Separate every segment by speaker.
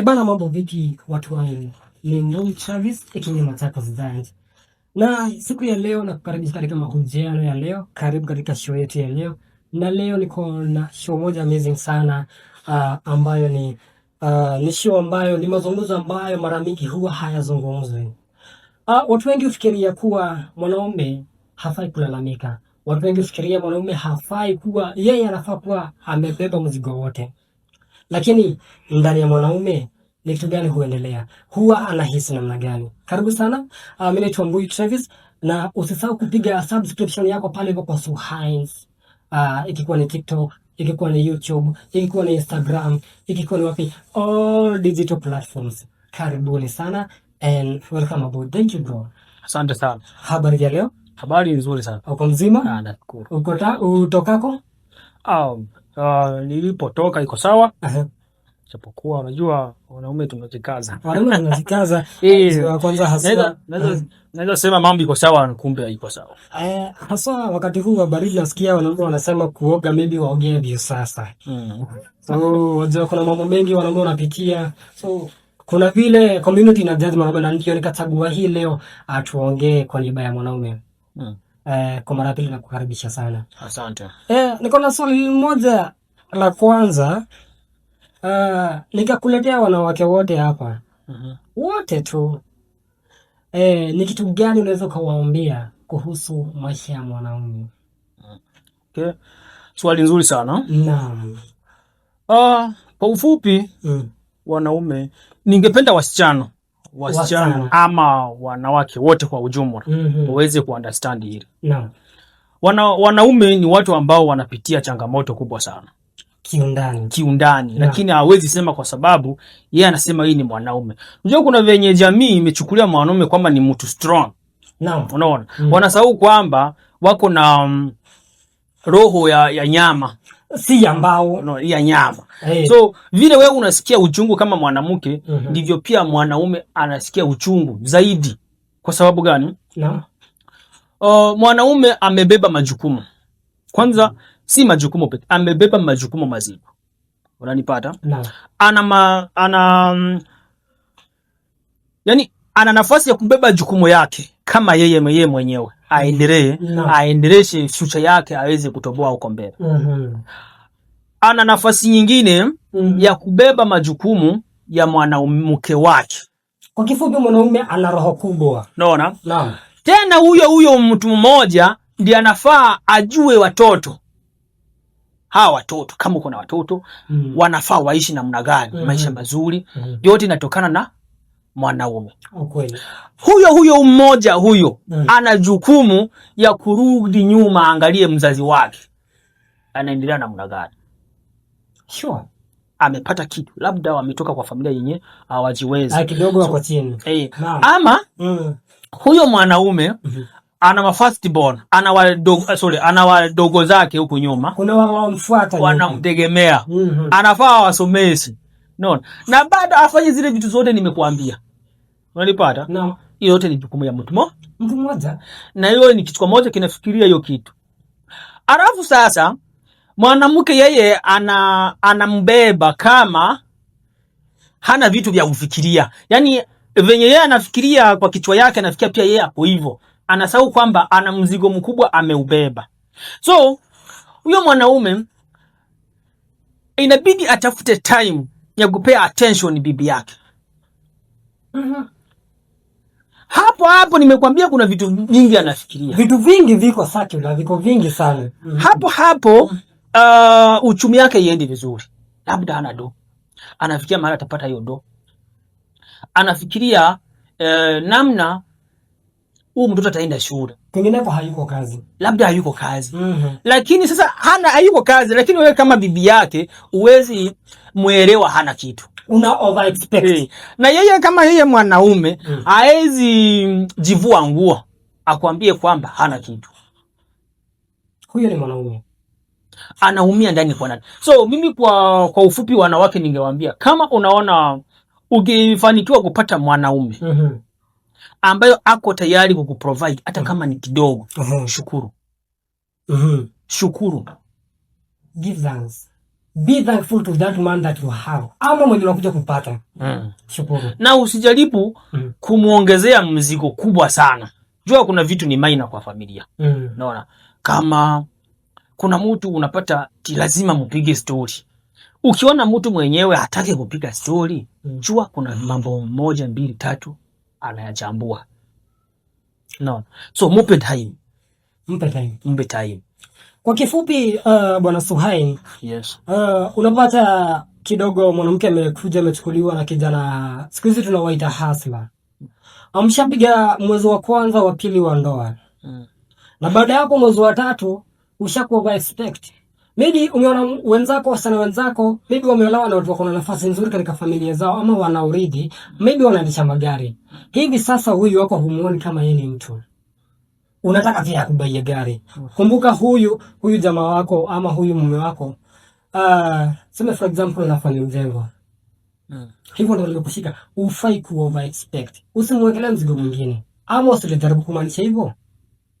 Speaker 1: Bana, mambo vipi watu wangu? Ni Ndoi Travis ikiwa Machakos Zanzibar. Na siku ya leo nakukaribisha katika mahojiano ya leo. Karibu katika show yetu ya leo. Na leo niko na show moja amazing sana ambayo ni show ambayo ni mazungumzo ambayo mara mingi huwa hayazungumzwi. Watu wengi hufikiria kuwa mwanaume hafai kulalamika. Watu wengi hufikiria mwanaume hafai kuwa yeye anafaa kuwa amebeba mzigo wote. Lakini ndani ya mwanaume ni kitu gani huendelea? Huwa anahisi namna gani? Karibu sana. Mimi naitwa Ndoi Travis na usisahau kupiga subscription yako pale kwa Suhines. Ikikuwa ni TikTok, ikikuwa ni YouTube, ikikuwa ni Instagram, ikikuwa ni wapi, all digital platforms. Karibuni sana and welcome aboard. Thank you bro.
Speaker 2: Asante sana.
Speaker 1: Habari ya leo?
Speaker 2: Habari nzuri sana.
Speaker 1: Uko mzima?
Speaker 2: Nashukuru.
Speaker 1: Utokako?
Speaker 2: Nilipotoka iko sawa. Japokuwa unajua wanaume tunajikaza.
Speaker 1: Wanaume tunajikaza. Kwanza hasa
Speaker 2: naweza sema mambo iko sawa, kumbe iko sawa.
Speaker 1: Hasa wakati huu wa baridi nasikia wanaume wanasema kuoga, maybe waogee bio sasa. So wajua kuna mambo mengi wanaume wanapitia. So kuna vile community na judge mwanaume, na ndio nikachagua hii leo tuongee kwa niaba ya mwanaume. Kwa mara pili nakukaribisha sana.
Speaker 2: Asante.
Speaker 1: Niko na swali moja la kwanza. Nikakuletea wanawake wote hapa. Wote tu. Ni kitu gani unaweza kuwaambia kuhusu maisha ya mwanaume?
Speaker 2: Okay. Swali nzuri sana.
Speaker 1: Naam.
Speaker 2: Kwa ufupi, wanaume ningependa wasichana ama wanawake wote kwa ujumla waweze kuunderstand hili.
Speaker 1: Naam.
Speaker 2: Wanaume ni watu ambao wanapitia changamoto kubwa sana. Kiundani. Lakini hawezi sema kwa sababu yeye anasema hii ni mwanaume. Unajua kuna venye jamii imechukulia mwanaume kwamba ni mtu strong.
Speaker 1: Naam.
Speaker 2: Unaona? Wanasahau kwamba wako na roho ya nyama.
Speaker 1: Si ya mbao.
Speaker 2: No, ya nyama. So vile wewe unasikia uchungu kama mwanamke, ndivyo pia mwanaume anasikia uchungu zaidi. Kwa sababu gani?
Speaker 1: Naam.
Speaker 2: Mwanaume amebeba majukumu. Kwanza si majukumu pekee, amebeba majukumu mazito. Unanipata?
Speaker 1: Naam.
Speaker 2: Yani ana nafasi ya kubeba jukumu yake kama yeye mwenyewe. Aendeleshe future yake aweze kutoboa huko mbele. Ana nafasi nyingine ya kubeba majukumu ya mwanamke wake.
Speaker 1: Kwa kifupi mwanaume ana roho kubwa.
Speaker 2: Unaona?
Speaker 1: Naam.
Speaker 2: Tena huyo mtu mmoja ndiye anafaa ajue watoto. Hawa watoto kama uko na watoto wanafaa waishi namna gani, maisha mazuri. Yote inatokana na mwanaume.
Speaker 1: Ukweli.
Speaker 2: Huyo mmoja ana jukumu ya kurudi nyuma, angalie mzazi wake anaendelea namna gani.
Speaker 1: Sure.
Speaker 2: Amepata kitu, labda wametoka kwa familia yenye hawajiwezi.
Speaker 1: Kidogo wako chini.
Speaker 2: Ama huyo mwanaume ana mafirst born, ana wadogo zake huko nyuma.
Speaker 1: Kuna wamfuata,
Speaker 2: wanamtegemea. Anafaa wasomesi. No. Na baada afanye zile vitu zote nimekuambia. Unalipata?
Speaker 1: Naam.
Speaker 2: Hiyo yote ni jukumu ya mtu
Speaker 1: mmoja.
Speaker 2: Na hiyo ni kitu kimoja kinafikiria hiyo kitu. Alafu sasa mwanamke yeye anambeba kama hana vitu vya kufikiria. Yaani venye yeye anafikiria kwa kichwa yake, anafikia pia yeye hapo hivyo. Anasahau kwamba ana mzigo mkubwa ameubeba. So huyo mwanaume inabidi atafute time ya kupea attention bibi yake. Hapo nimekwambia kuna vitu vingi anafikiria.
Speaker 1: Vitu vingi viko circular, viko vingi sana.
Speaker 2: Hapo uchumi yake iende vizuri. Labda ana do. Anafikiria mahali atapata hiyo do. Anafikiria namna huyu mtoto ataenda shule.
Speaker 1: Penginepo hayuko kazi.
Speaker 2: Labda hayuko kazi. Lakini sasa hayuko kazi, lakini wewe kama bibi yake uwezi muelewa hana kitu.
Speaker 1: Una over expect.
Speaker 2: Na yeye kama yeye mwanaume haezi jivua nguo akwambie kwamba hana kitu.
Speaker 1: Huyo ni mwanaume.
Speaker 2: Anaumia ndani kwa ndani. So mimi kwa ufupi wanawake ningewaambia, kama unaona ukifanikiwa kupata mwanaume ambayo ako tayari kukuprovide hata kama ni kidogo, shukuru. Shukuru.
Speaker 1: Give thanks. Be thankful to that man that you have. Ama mwenye unakuja kupata. Shukuru.
Speaker 2: Na usijaribu kumuongezea mzigo kubwa sana. Jua kuna vitu ni minor kwa familia. Unaona? Kama kuna mtu unapata lazima mpige story. Ukiona mtu mwenyewe hataki kupiga story, jua kuna mambo 1, 2, 3 anayachambua. No. So mpe time. Mpe time.
Speaker 1: Kwa kifupi Bwana Suhail,
Speaker 2: yes.
Speaker 1: Unapata kidogo mwanamke amekuja amechukuliwa na kijana, siku hizi tunawaita hustler. Amshapiga mwezi wa kwanza wa pili wa ndoa. Na baada hapo mwezi wa 3 ushakuwa over expect. Maybe umeona wenzako, wasana wenzako, maybe wameolewa na watu wako na nafasi nzuri katika familia zao ama wanaurithi, maybe wanaendesha magari. Hivi sasa huyu wako humuoni kama yeye ni mtu. Unataka pia kubaia gari. Kumbuka huyu jamaa wako ama huyu mume wako. Sema for example unafanya mjengo. Hivyo ndio nilikushika. Ufai ku over expect. Usimwekelee mzigo mwingine. Ama usilijaribu kumaanisha hivyo.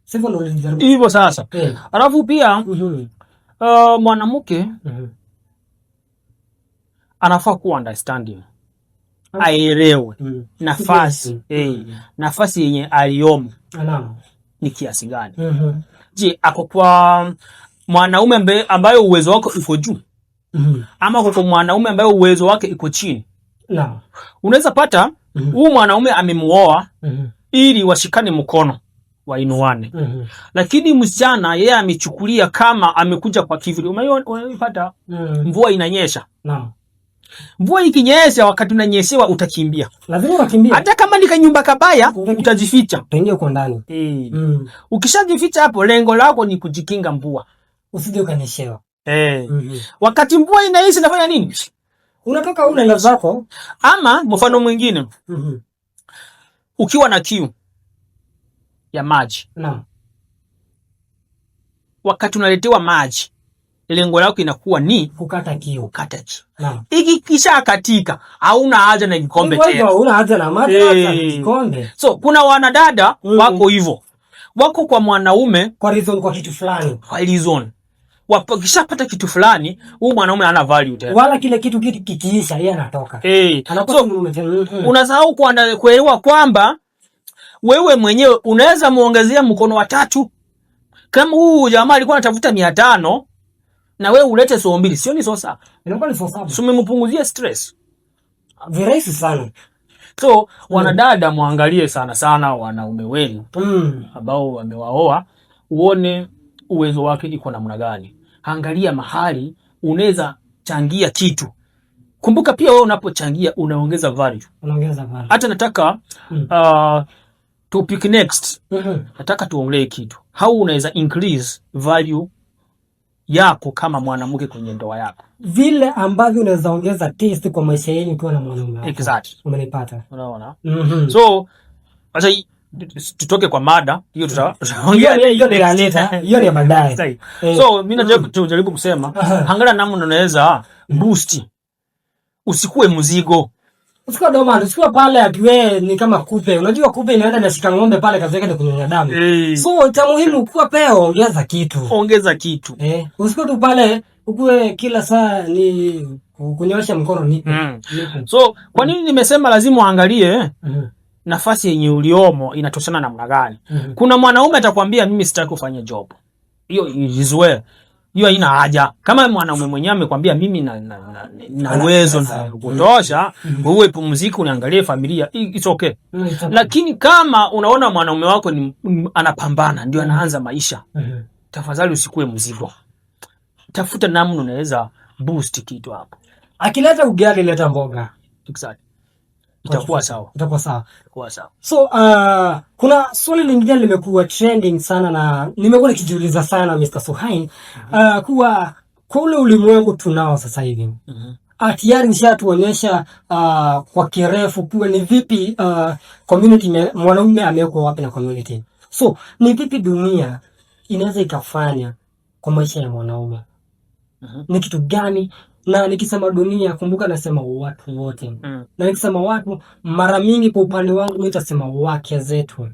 Speaker 1: Sivyo ndio nilijaribu.
Speaker 2: Hivyo sasa. Alafu pia mwanamke anafaa kuwa understanding. Aelewe nafasi nafasi yenye aliomo ni kiasi gani. Je, ako kwa mwanaume ambaye uwezo wake uko juu? Ama kwa mwanaume ambaye uwezo wake uko chini? Unaweza pata huyu mwanaume amemuoa ili washikane mkono wainuane. Lakini msichana yeye amechukulia kama amekuja kwa kivuli. Unapata mvua inanyesha. Mvua ikinyesha, wakati unanyeshewa utakimbia.
Speaker 1: Lazima ukimbie.
Speaker 2: Hata kama ni kanyumba kabaya utajificha.
Speaker 1: Utaingia huko ndani.
Speaker 2: Ukishajificha hapo, lengo lako ni kujikinga mvua.
Speaker 1: Usije ukanyeshewa.
Speaker 2: Wakati mvua inaisha nafanya nini?
Speaker 1: Unatoka unaenda zako.
Speaker 2: Ama mfano mwingine. Ukiwa na kiu ya maji. Wakati unaletewa maji, lengo lako inakuwa ni
Speaker 1: kukata kiu.
Speaker 2: Ikikisha katika, hauna haja na kikombe tena.
Speaker 1: Hauna haja na maji na kikombe.
Speaker 2: So kuna wanadada wako hivyo. Wako kwa mwanaume
Speaker 1: kwa reason, kwa kitu fulani.
Speaker 2: Kwa reason. Wakishapata kitu fulani, huyu mwanaume hana value tena.
Speaker 1: Wala kile kitu kikiisha yeye anatoka.
Speaker 2: So unasahau kuelewa kwamba wewe mwenyewe unaweza muongezea mkono wa 3. Kama huyu jamaa alikuwa anatafuta 500 na wewe ulete 200, sio ni sosa?
Speaker 1: Inakuwa ni sosa.
Speaker 2: Umempunguzia stress.
Speaker 1: Virahisi sana.
Speaker 2: So wanadada muangalie sana wanaume wenu ambao wamewaoa, uone uwezo wake iko namna gani. Angalia mahali unaweza changia kitu. Kumbuka pia wewe unapochangia unaongeza value. Hata nataka topic next. Nataka tuongelee kitu. How unaweza increase value yako kama mwanamke kwenye ndoa yako.
Speaker 1: Vile ambavyo unaweza ongeza taste kwa maisha yenu ukiwa na mwanaume wako.
Speaker 2: Exactly.
Speaker 1: Umenipata?
Speaker 2: Unaona? So acha tutoke kwa mada hiyo, tutaongea
Speaker 1: hiyo ni later, hiyo ni baadaye.
Speaker 2: So mimi najaribu kusema angalia namna unaweza boost. Usikue mzigo.
Speaker 1: Usikuwa doma, usikuwa pale atiwe ni kama kupe. Unajua kupe inaenda na shika ng'ombe pale kazi yake ni kunyonya damu. So cha muhimu kuwa peo, ongeza kitu. Usikuwa tu pale ukue kila saa ni kunyosha mkono nipe.
Speaker 2: So kwa nini nimesema lazima uangalie nafasi yenye uliomo inatoshana namna gani? Kuna mwanaume atakwambia mimi sitaki kufanya job. Hiyo is well. Hiyo haina haja. Kama mwanaume mwenyewe amekwambia mimi na uwezo na kutosha, wewe pumzika uniangalie familia, it's okay. Lakini kama unaona mwanaume wako ni anapambana, ndio anaanza maisha, tafadhali usikue mzigo. Tafuta namna unaweza boost kitu hapo.
Speaker 1: Akileta ugali, leta mboga.
Speaker 2: Exactly. Itakuwa sawa.
Speaker 1: So kuna swali lingine limekuwa trending sana na nimekuwa nikijiuliza sana Mr. Suhail, kuwa kwa ule ulimwengu tunao sasa hivi. Tayari nishatuonyesha kwa kirefu kuwa ni vipi community mwanaume amekuwa wapi na community. So ni vipi dunia inaweza ikafanya kwa maisha ya mwanaume? Ni kitu gani? Na nikisema dunia, kumbuka nasema watu wote. Na nikisema watu, mara mingi kwa upande wangu nitasema wake zetu.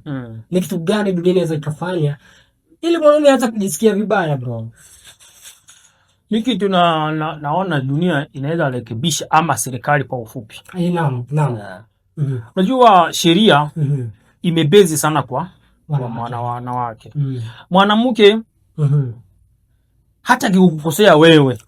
Speaker 1: Ni kitu gani dunia inaweza ikafanya ili mwanaume hata kujisikia vibaya bro?
Speaker 2: Ni kitu naona dunia inaweza rekebisha, ama serikali kwa ufupi.
Speaker 1: Naam.
Speaker 2: Unajua sheria imebezi sana kwa wanawake. Mwanamke hata kikukosea wewe